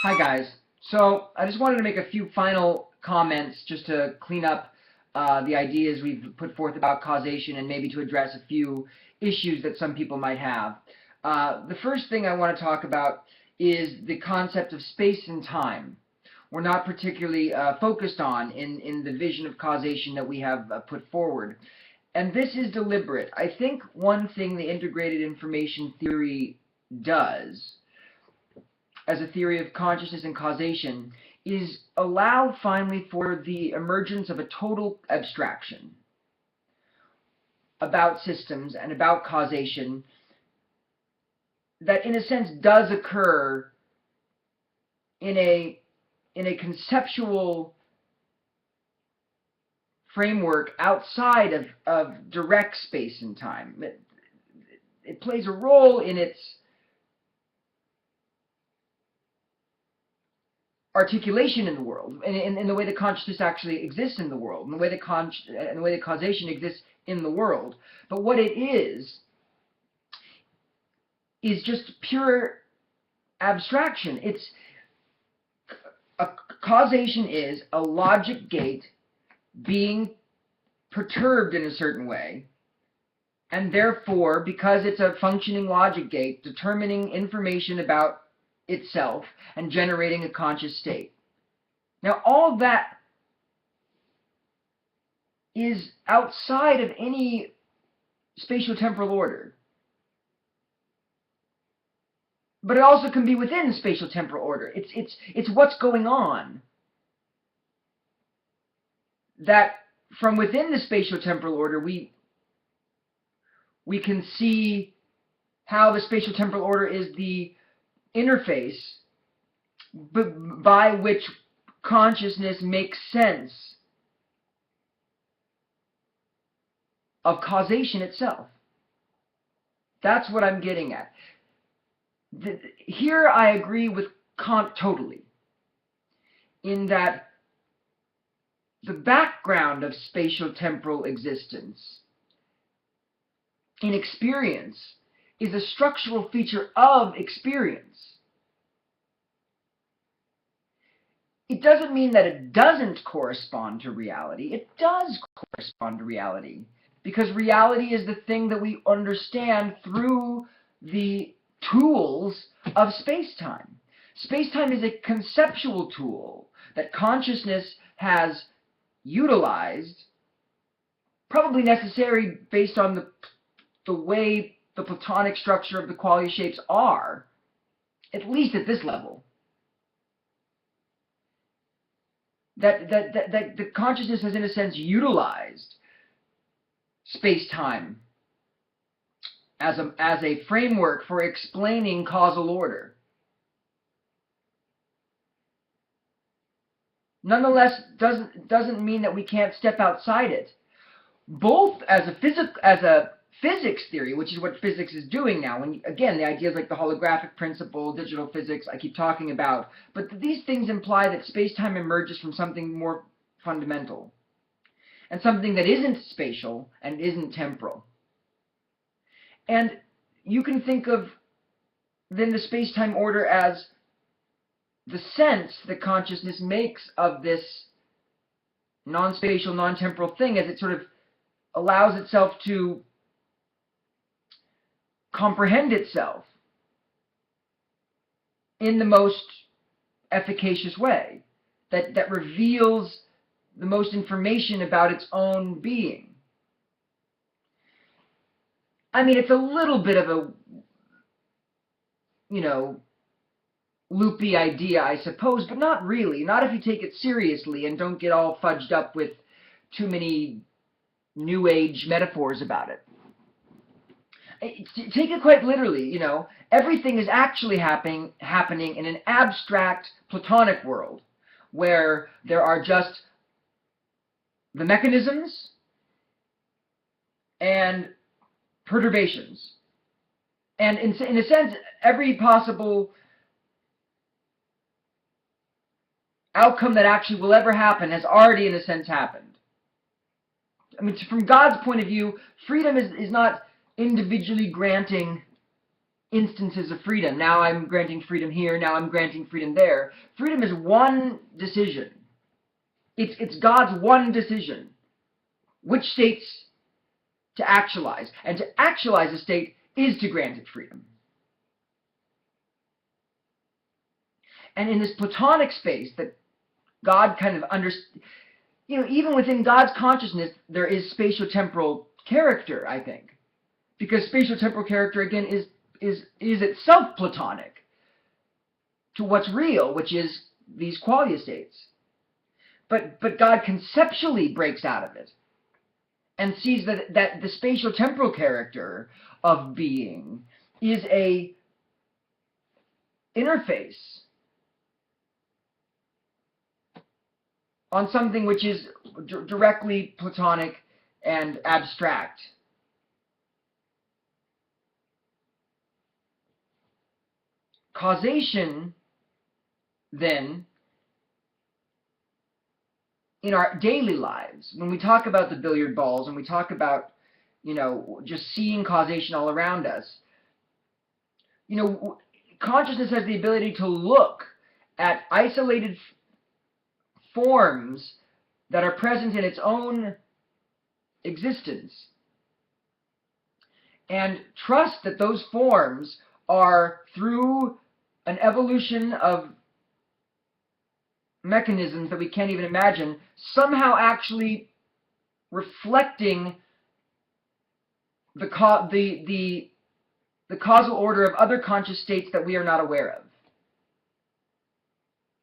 Hi guys. So I just wanted to make a few final comments just to clean up the ideas we've put forth about causation and maybe to address a few issues that some people might have. The first thing I want to talk about is the concept of space and time. We're not particularly focused on in the vision of causation that we have put forward. And this is deliberate. I think one thing the integrated information theory does as a theory of consciousness and causation is allow finally for the emergence of a total abstraction about systems and about causation that in a sense does occur in a conceptual framework outside of direct space and time. It plays a role in its articulation in the world, in the way that consciousness actually exists in the world, in the way that causation exists in the world. But what it is just pure abstraction. Causation is a logic gate being perturbed in a certain way, and therefore, because it's a functioning logic gate, determining information about itself and generating a conscious state. Now, all that is outside of any spatio-temporal order. But it also can be within the spatio-temporal order. It's what's going on that from within the spatio-temporal order we can see how the spatio-temporal order is the interface by which consciousness makes sense of causation itself. That's what I'm getting at. Here I agree with Kant totally, in that the background of spatio-temporal existence in experience is a structural feature of experience. It doesn't mean that it doesn't correspond to reality. It does correspond to reality, because reality is the thing that we understand through the tools of space-time. Space-time is a conceptual tool that consciousness has utilized, probably necessary based on the way the Platonic structure of the quality shapes are, at least at this level. That the consciousness has, in a sense, utilized space-time as a framework for explaining causal order. Nonetheless, doesn't mean that we can't step outside it, both as a physics theory, which is what physics is doing now. When again, the ideas like the holographic principle, digital physics, I keep talking about, but these things imply that space-time emerges from something more fundamental, and something that isn't spatial and isn't temporal. And you can think of then the space-time order as the sense that consciousness makes of this non-spatial, non-temporal thing as it sort of allows itself to comprehend itself in the most efficacious way, that reveals the most information about its own being. I mean, it's a little bit of a, loopy idea, I suppose, but not really. Not if you take it seriously and don't get all fudged up with too many New Age metaphors about it. Take it quite literally, everything is actually happening in an abstract Platonic world where there are just the mechanisms and perturbations. And in a sense, every possible outcome that actually will ever happen has already, in a sense, happened. I mean, from God's point of view, freedom is not individually granting instances of freedom. Now I'm granting freedom here, now I'm granting freedom there. Freedom is one decision. It's God's one decision. Which states to actualize. And to actualize a state is to grant it freedom. And in this Platonic space that God kind of understands, even within God's consciousness, there is spatiotemporal character, I think. Because spatiotemporal character, again, is itself Platonic to what's real, which is these qualia states. But God conceptually breaks out of it and sees that the spatiotemporal character of being is a interface on something which is directly Platonic and abstract. Causation, then, in our daily lives, when we talk about the billiard balls and we talk about, just seeing causation all around us, consciousness has the ability to look at isolated forms that are present in its own existence and trust that those forms are, through an evolution of mechanisms that we can't even imagine, somehow actually reflecting the causal order of other conscious states that we are not aware of.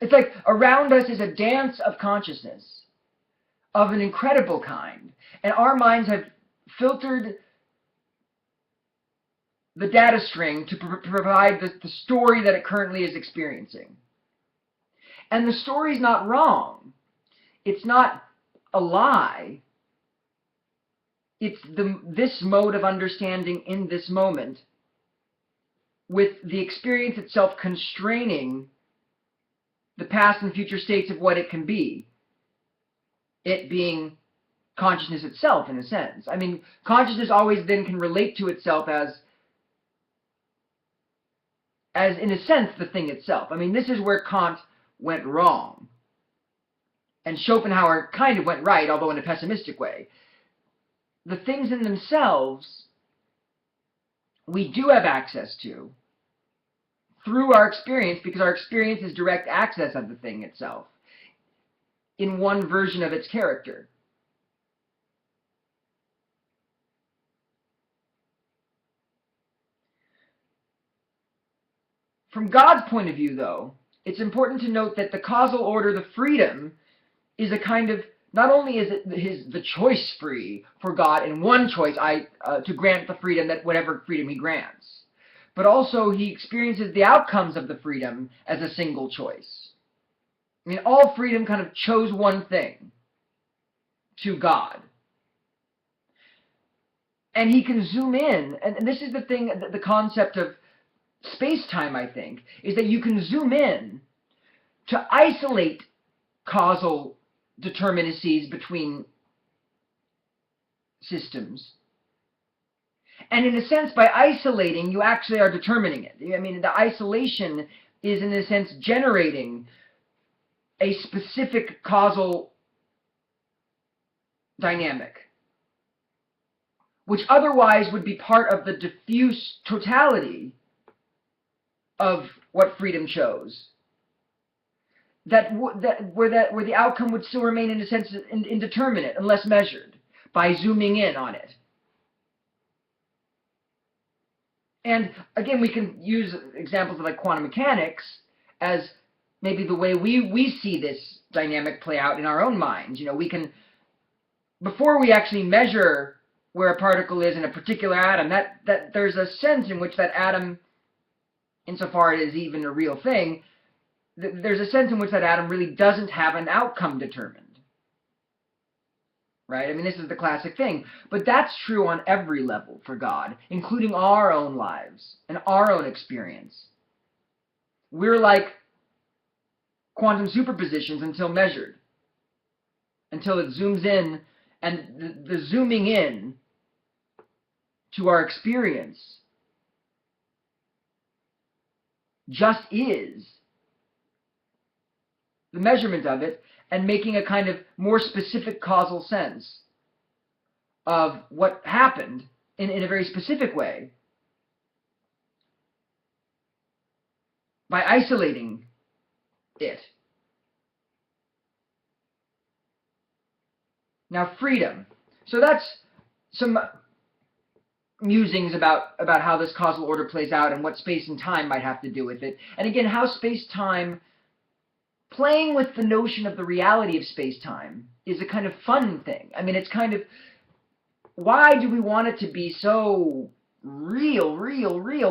It's like around us is a dance of consciousness of an incredible kind, and our minds have filtered the data string to provide the story that it currently is experiencing. And the story's not wrong. It's not a lie. It's this mode of understanding in this moment, with the experience itself constraining the past and future states of what it can be. It being consciousness itself, in a sense. I mean, consciousness always then can relate to itself as in a sense, the thing itself. I mean, this is where Kant went wrong. And Schopenhauer kind of went right, although in a pessimistic way. The things in themselves we do have access to through our experience, because our experience is direct access of the thing itself in one version of its character. From God's point of view, though, it's important to note that the causal order, the freedom, is a kind of, not only is it the choice free for God in one choice to grant the freedom, that whatever freedom he grants, but also he experiences the outcomes of the freedom as a single choice. I mean, all freedom kind of chose one thing to God. And he can zoom in, and this is the thing, the concept of space-time, I think, is that you can zoom in to isolate causal determinacies between systems. And in a sense, by isolating, you actually are determining it. I mean, the isolation is, in a sense, generating a specific causal dynamic, which otherwise would be part of the diffuse totality of what freedom chose. Where the outcome would still remain, in a sense, indeterminate unless measured by zooming in on it. And again, we can use examples of like quantum mechanics as maybe the way we see this dynamic play out in our own minds. We can, before we actually measure where a particle is in a particular atom, that there's a sense in which that atom, insofar it is even a real thing, there's a sense in which that atom really doesn't have an outcome determined. Right? I mean, this is the classic thing. But that's true on every level for God, including our own lives and our own experience. We're like quantum superpositions until measured, until it zooms in, and the zooming in to our experience just is, the measurement of it, and making a kind of more specific causal sense of what happened in a very specific way by isolating it. Now, freedom. So that's some musings about how this causal order plays out and what space and time might have to do with it. And again, how space-time, playing with the notion of the reality of space-time, is a kind of fun thing. I mean, it's kind of, why do we want it to be so real?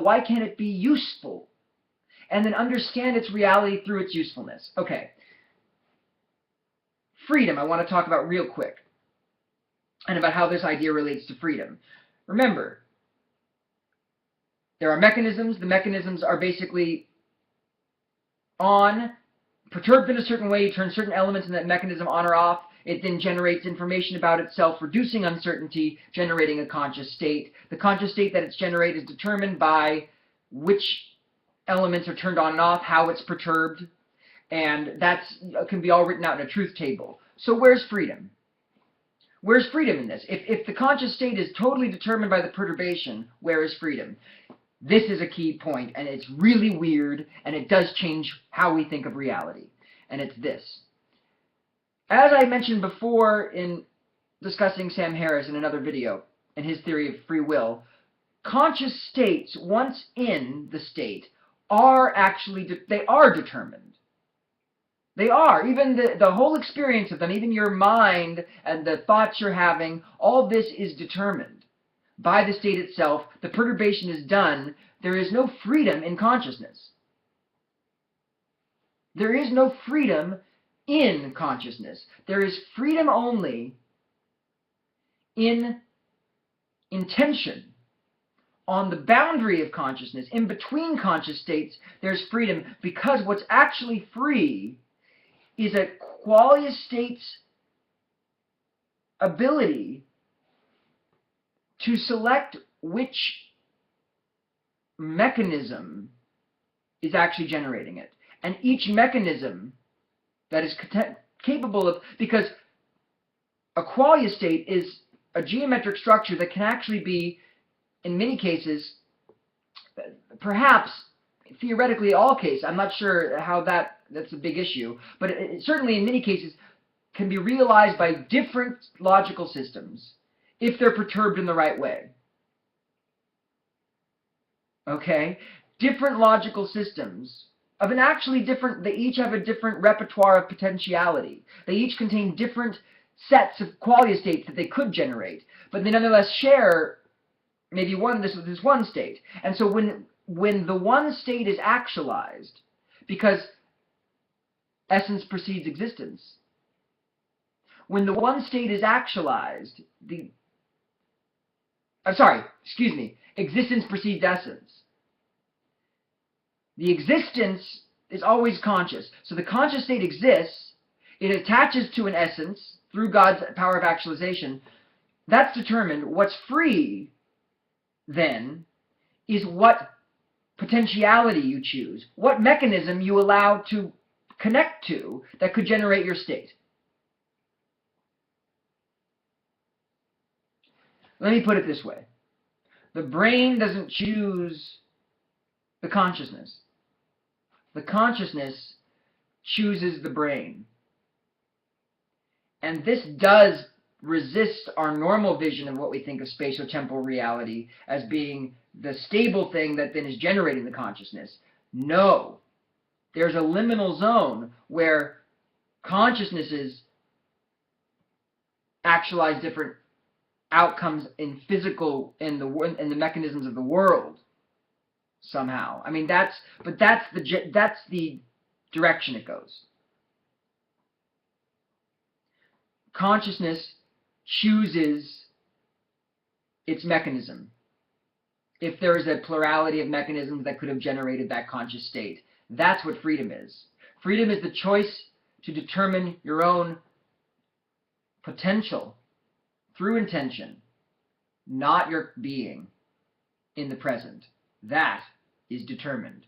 Why can't it be useful? And then understand its reality through its usefulness. Okay. Freedom, I want to talk about real quick, and about how this idea relates to freedom. Remember, there are mechanisms. The mechanisms are basically on, perturbed in a certain way. You turn certain elements in that mechanism on or off. It then generates information about itself, reducing uncertainty, generating a conscious state. The conscious state that it's generated is determined by which elements are turned on and off, how it's perturbed, and that can be all written out in a truth table. So where's freedom? Where's freedom in this? If the conscious state is totally determined by the perturbation, where is freedom? This is a key point, and it's really weird, and it does change how we think of reality. And it's this. As I mentioned before in discussing Sam Harris in another video, and his theory of free will, conscious states, once in the state, are actually, they are determined. They are. Even the whole experience of them, even your mind and the thoughts you're having, all this is determined by the state itself. The perturbation is done. There is no freedom in consciousness. There is no freedom in consciousness. There is freedom only in intention. On the boundary of consciousness, in between conscious states, there's freedom, because what's actually free is a qualia state's ability to select which mechanism is actually generating it. And each mechanism that is capable of, because a qualia state is a geometric structure that can actually be, in many cases, perhaps theoretically all cases, I'm not sure how that's a big issue, but it certainly in many cases can be realized by different logical systems if they're perturbed in the right way. Okay? Different logical systems of an actually different, they each have a different repertoire of potentiality. They each contain different sets of qualia states that they could generate, but they nonetheless share maybe this one state. And so when the one state is actualized, because essence precedes existence, when the one state is actualized, existence precedes essence. The existence is always conscious. So the conscious state exists, it attaches to an essence through God's power of actualization. That's determined. What's free then is what potentiality you choose, what mechanism you allow to connect to that could generate your state. Let me put it this way. The brain doesn't choose the consciousness. The consciousness chooses the brain. And this does resist our normal vision of what we think of spatiotemporal reality as being the stable thing that then is generating the consciousness. No. There's a liminal zone where consciousnesses actualize different outcomes in the mechanisms of the world somehow. I mean, that's the direction it goes. Consciousness chooses its mechanism. If there is a plurality of mechanisms that could have generated that conscious state, that's what freedom is. Freedom is the choice to determine your own potential through intention, not your being in the present. That is determined.